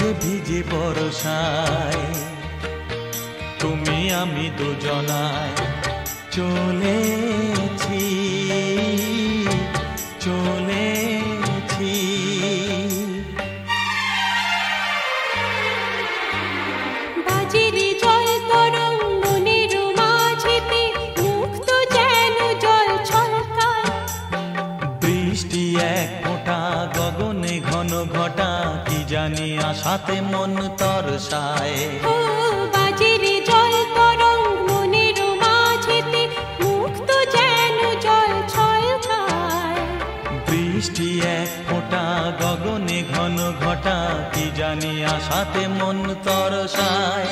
ভিজে ভিজে বর্ষায় তুমি আমি দুজনায় চলেছি চলেছি। বাজিরে জল তরঙ্গ মনের মাঝেতে মুক্ত যেন জল ছলকায়। বৃষ্টি এক ফোঁটা গগনে ঘন ঘটা কি জানি আশাতে মন তরসায়। ও বাজিরে জল তরঙ্গ মনের মাঝেতে মুক্ত যেন জল ছলকায়। বৃষ্টি এক ফোঁটা গগনে ঘন ঘটা কি জানি আশাতে মন তরসায়।